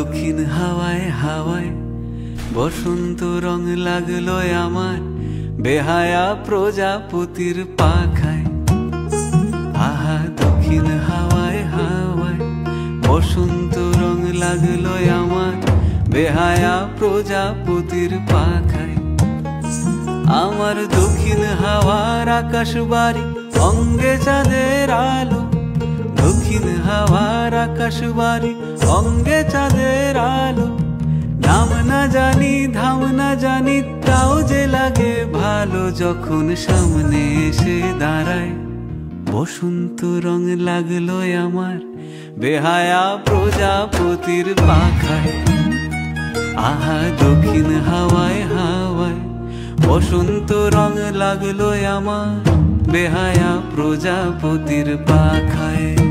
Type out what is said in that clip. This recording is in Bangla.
দক্ষিণ হাওয়ায় হাওয়ায় বসন্ত রং লাগলো আমার বেহায়া প্রজাপতির পাখায়। আহা দক্ষিণ হাওয়ায় হাওয়ায় বসন্ত রং লাগলো আমার বেহায়া প্রজাপতির পাখায়। আমার দক্ষিণ হাওয়ার আকাশ বাড়ি অঙ্গে চাঁদের আলো, দক্ষিণ হাওয়ার আকাশ বাড়ি অঙ্গে চাঁদের আলো। নাম না জানি ধাম না জানি তাও যে লাগে ভালো, যখন সামনে এসে দাঁড়ায় বসন্ত রং লাগলো আমার বেহায়া প্রজাপতির পাখায়। আহা দক্ষিণ হাওয়ায় হাওয়ায় বসন্ত রং লাগলো আমার বেহায়া প্রজাপতির পাখায়।